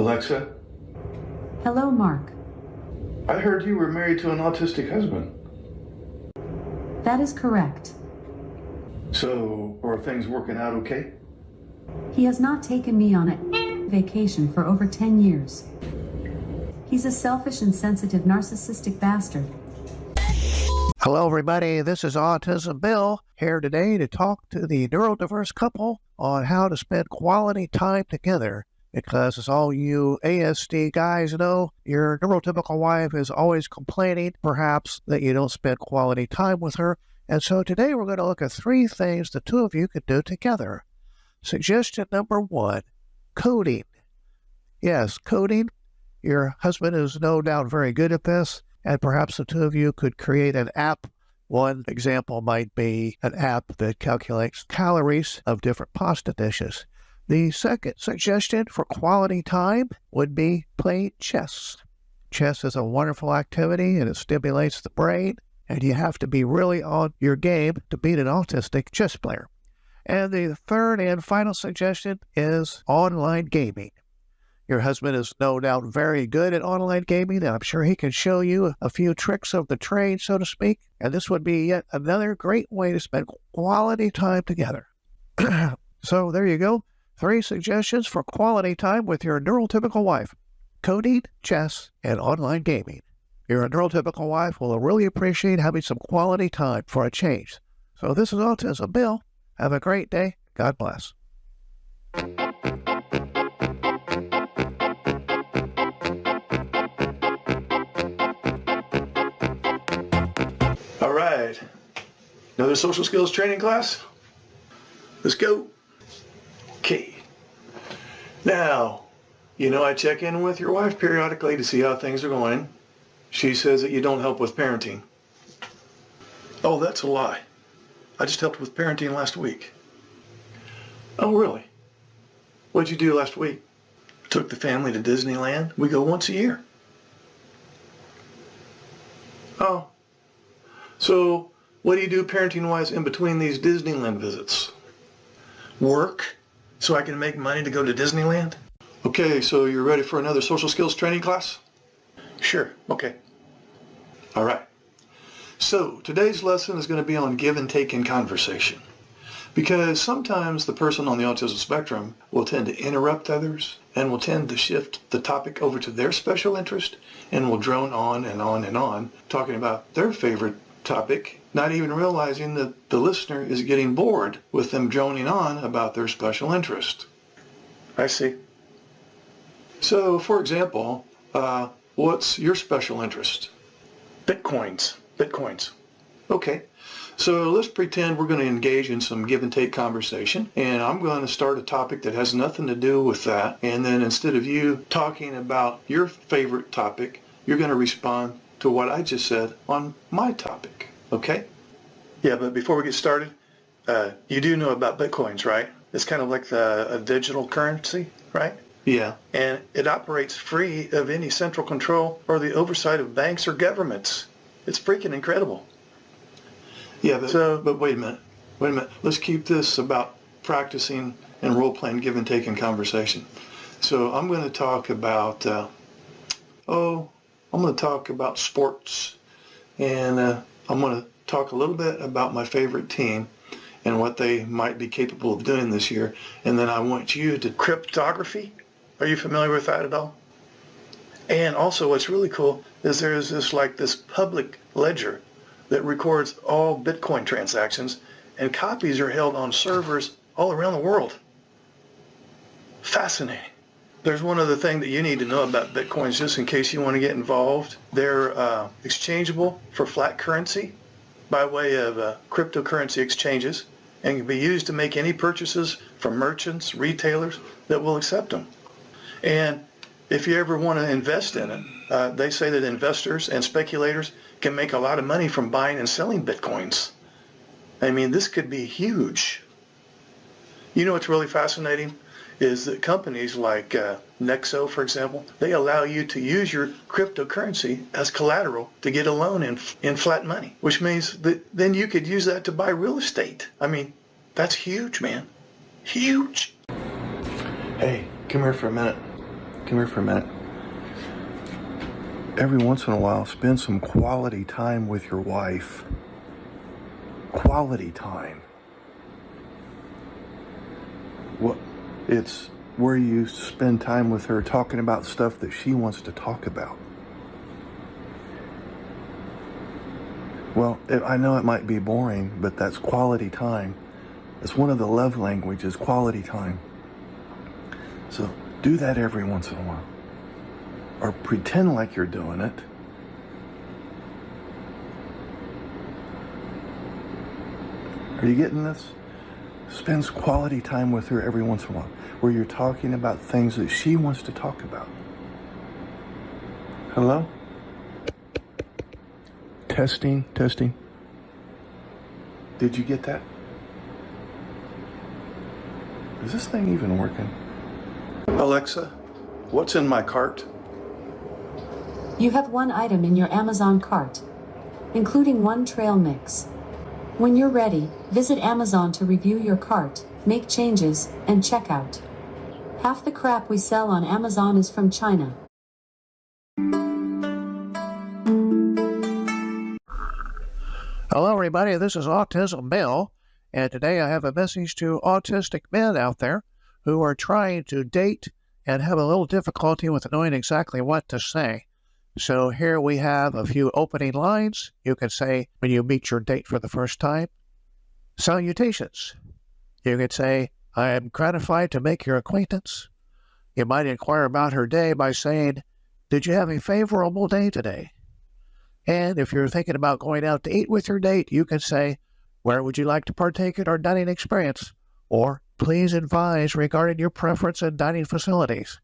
Alexa, Hello, Mark. I heard you were married to an autistic husband. That is correct. So, are things working out okay? He has not taken me on a vacation for over 10 years. He's a selfish and sensitive narcissistic bastard. Hello, everybody. This is Autism Bill here today to talk to the neurodiverse couple on how to spend quality time together. Because as all you ASD guys know, your neurotypical wife is always complaining, perhaps, that you don't spend quality time with her. And so today we're going to look at 3 things the two of you could do together. Suggestion number 1, coding. Yes, coding. Your husband is no doubt very good at this, and perhaps the two of you could create an app. One example might be an app that calculates calories of different pasta dishes. The second suggestion for quality time would be playing chess. Chess is a wonderful activity and it stimulates the brain, and you have to be really on your game to beat an autistic chess player. And the third and final suggestion is online gaming. Your husband is no doubt very good at online gaming, and I'm sure he can show you a few tricks of the trade, so to speak. And this would be yet another great way to spend quality time together. So there you go. 3 suggestions for quality time with your neurotypical wife: coding, chess, and online gaming. Your neurotypical wife will really appreciate having some quality time for a change. So this is Autism Bill. Have a great day. God bless. All right. Another social skills training class? Let's go. Okay. Now, I check in with your wife periodically to see how things are going. She says that you don't help with parenting. Oh, that's a lie. I just helped with parenting last week. Oh, really? What'd you do last week? Took the family to Disneyland. We go once a year. Oh. So, what do you do parenting-wise in between these Disneyland visits? Work so I can make money to go to Disneyland? Okay, so you're ready for another social skills training class? Sure, okay. All right. So today's lesson is going to be on give and take in conversation. Because sometimes the person on the autism spectrum will tend to interrupt others and will tend to shift the topic over to their special interest and will drone on and on and on talking about their favorite topic, not even realizing that the listener is getting bored with them droning on about their special interest. I see. So, for example, what's your special interest? Bitcoins. Okay. So let's pretend we're going to engage in some give and take conversation, and I'm going to start a topic that has nothing to do with that, and then instead of you talking about your favorite topic, you're going to respond to what I just said on my topic, okay? Yeah, but before we get started, you do know about Bitcoins, right? It's kind of like a digital currency, right? Yeah, and it operates free of any central control or the oversight of banks or governments. It's freaking incredible. Yeah, but wait a minute. Let's keep this about practicing and role-playing give and take in conversation. So I'm going to talk about, I'm going to talk about sports, and I'm going to talk a little bit about my favorite team and what they might be capable of doing this year. And then I want you to cryptography. Are you familiar with that at all? And also what's really cool is there's this public ledger that records all Bitcoin transactions, and copies are held on servers all around the world. Fascinating. There's one other thing that you need to know about Bitcoins just in case you want to get involved. They're exchangeable for flat currency by way of cryptocurrency exchanges, and can be used to make any purchases from merchants, retailers that will accept them. And if you ever want to invest in it, they say that investors and speculators can make a lot of money from buying and selling Bitcoins. I mean, this could be huge. You know what's really fascinating is that companies like Nexo, for example, they allow you to use your cryptocurrency as collateral to get a loan in flat money, which means that then you could use that to buy real estate. I mean, that's huge, man. Huge. Hey, come here for a minute. come here for a minute. Every once in a while, spend some quality time with your wife. Quality time. Well, it's where you spend time with her talking about stuff that she wants to talk about. Well, I know it might be boring, but that's quality time. It's one of the love languages, quality time. So do that every once in a while. Or pretend like you're doing it. Are you getting this? Spend quality time with her every once in a while, where you're talking about things that she wants to talk about. Hello? Testing, testing. Did you get that? Is this thing even working? Alexa, what's in my cart? You have one item in your Amazon cart, including one trail mix. When you're ready, visit Amazon to review your cart, make changes, and check out. Half the crap we sell on Amazon is from China. Hello, everybody. This is Autism Bill, and today I have a message to autistic men out there who are trying to date and have a little difficulty with knowing exactly what to say. So here we have a few opening lines. You can say when you meet your date for the first time. Salutations. You could say, I am gratified to make your acquaintance. You might inquire about her day by saying, did you have a favorable day today? And if you're thinking about going out to eat with your date, you can say, where would you like to partake in our dining experience? Or, please advise regarding your preference in dining facilities.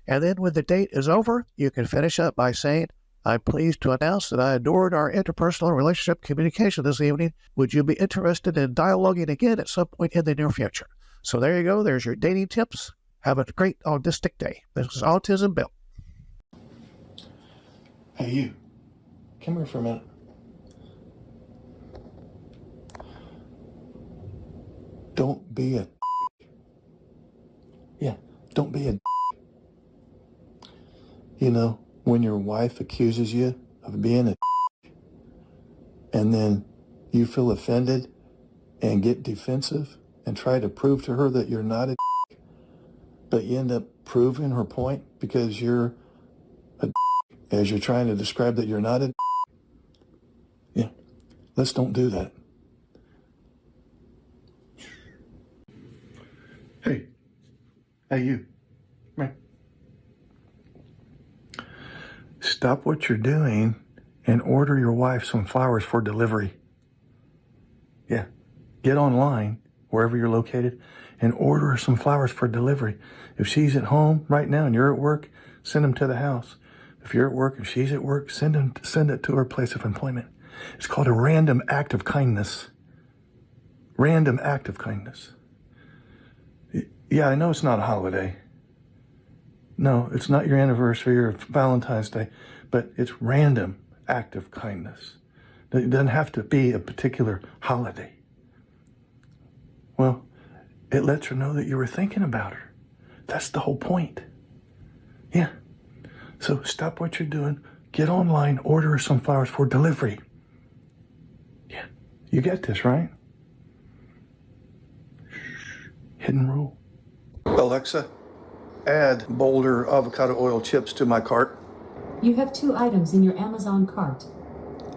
And then when the date is over, you can finish up by saying, I'm pleased to announce that I adored our interpersonal relationship communication this evening. Would you be interested in dialoguing again at some point in the near future? So there you go. There's your dating tips. Have a great autistic day. This is Autism Bill. Hey, you. Come here for a minute. Don't be a Yeah, don't be a You know, when your wife accuses you of being a and then you feel offended and get defensive and try to prove to her that you're not a but you end up proving her point because you're a as you're trying to describe that you're not a Yeah, let's don't do that. Hey, you. Come here. Stop what you're doing and order your wife some flowers for delivery. Yeah. Get online, wherever you're located, and order her some flowers for delivery. If she's at home right now and you're at work, send them to the house. If you're at work and she's at work, send it to her place of employment. It's called a random act of kindness. Random act of kindness. Yeah, I know it's not a holiday. No, it's not your anniversary or Valentine's Day, but it's random act of kindness. It doesn't have to be a particular holiday. Well, it lets her know that you were thinking about her. That's the whole point. Yeah. So stop what you're doing, get online, order her some flowers for delivery. Yeah. You get this, right? Hidden rule. Alexa, add Boulder avocado oil chips to my cart. You have two items in your Amazon cart,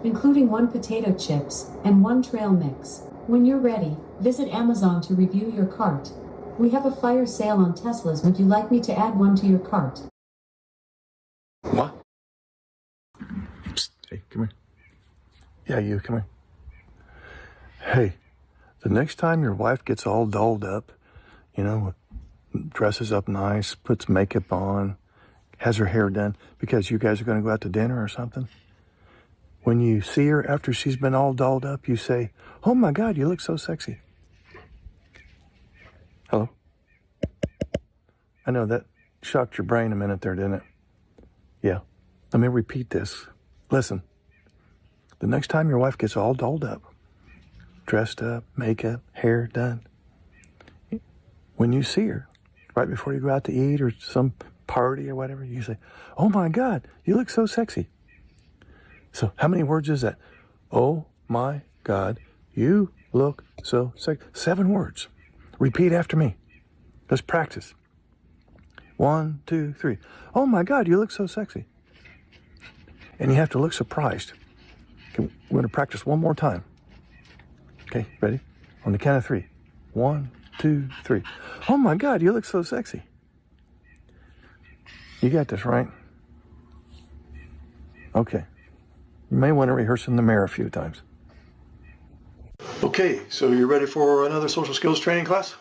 including one potato chips and one trail mix. When you're ready, visit Amazon to review your cart. We have a fire sale on Teslas. Would you like me to add one to your cart? What? Psst, hey, come here. Yeah, you, come here. Hey, the next time your wife gets all dolled up, you know, dresses up nice, puts makeup on, has her hair done because you guys are going to go out to dinner or something. When you see her after she's been all dolled up, you say, oh my God, you look so sexy. Hello? I know that shocked your brain a minute there, didn't it? Yeah. Let me repeat this. Listen, the next time your wife gets all dolled up, dressed up, makeup, hair done, when you see her, right before you go out to eat or some party or whatever, you say, oh my God, you look so sexy. So how many words is that? Oh my God, you look so sexy. 7 words. Repeat after me. Let's practice. 1, 2, 3. Oh my God, you look so sexy. And you have to look surprised. Okay, we're going to practice one more time. Okay, ready? On the count of 3. 1, 2, 3. Oh my God, you look so sexy. You got this, right? Okay. You may want to rehearse in the mirror a few times. Okay, so you ready for another social skills training class?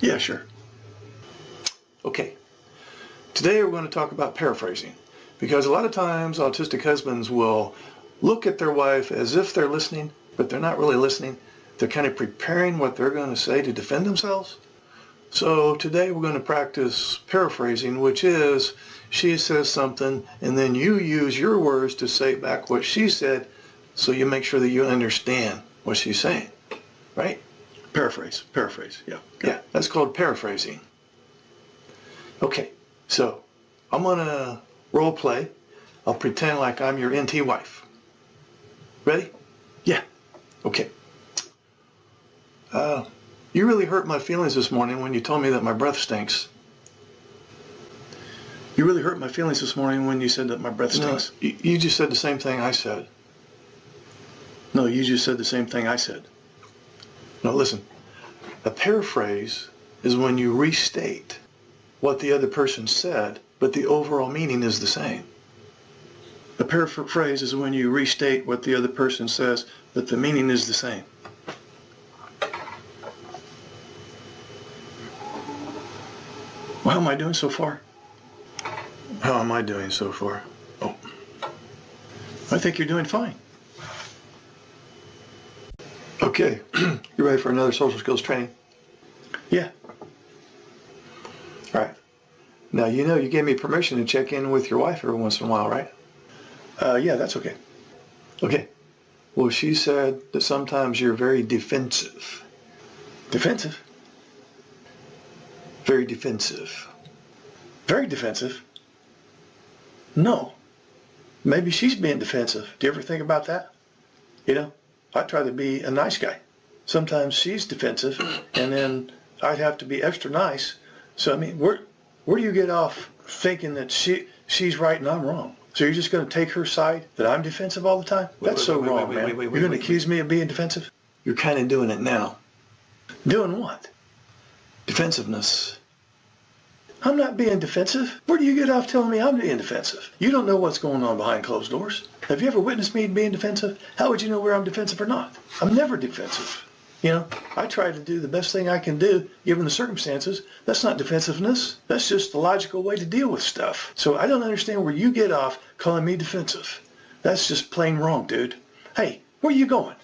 Yeah, sure. Okay. Today we're going to talk about paraphrasing, because a lot of times autistic husbands will look at their wife as if they're listening, but they're not really listening. They're kind of preparing what they're going to say to defend themselves. So today we're going to practice paraphrasing, which is she says something and then you use your words to say back what she said, so you make sure that you understand what she's saying, right? Paraphrase, yeah. Yeah, that's called paraphrasing. Okay, so I'm going to role play. I'll pretend like I'm your NT wife. Ready? Yeah. Okay. You really hurt my feelings this morning when you told me that my breath stinks. You really hurt my feelings this morning when you said that my breath stinks. No, you just said the same thing I said. No, you just said the same thing I said. No, listen. A paraphrase is when you restate what the other person said, but the overall meaning is the same. A paraphrase is when you restate what the other person says, but the meaning is the same. Well, how am I doing so far? How am I doing so far? Oh, I think you're doing fine. Okay, you ready for another social skills training? Yeah. All right. Now, you know you gave me permission to check in with your wife every once in a while, right? Yeah, that's okay. Okay. Well, she said that sometimes you're very defensive. Defensive? Very defensive. Very defensive? No. Maybe she's being defensive. Do you ever think about that? You know, I try to be a nice guy. Sometimes she's defensive, and then I'd have to be extra nice. So, I mean, where do you get off thinking that she's right and I'm wrong? So you're just going to take her side, that I'm defensive all the time? That's so wrong, man. You're going to accuse me of being defensive? You're kind of doing it now. Doing what? Defensiveness. I'm not being defensive. Where do you get off telling me I'm being defensive? You don't know what's going on behind closed doors. Have you ever witnessed me being defensive? How would you know where I'm defensive or not? I'm never defensive. You know, I try to do the best thing I can do given the circumstances. That's not defensiveness. That's just the logical way to deal with stuff. So I don't understand where you get off calling me defensive. That's just plain wrong, dude. Hey, where are you going?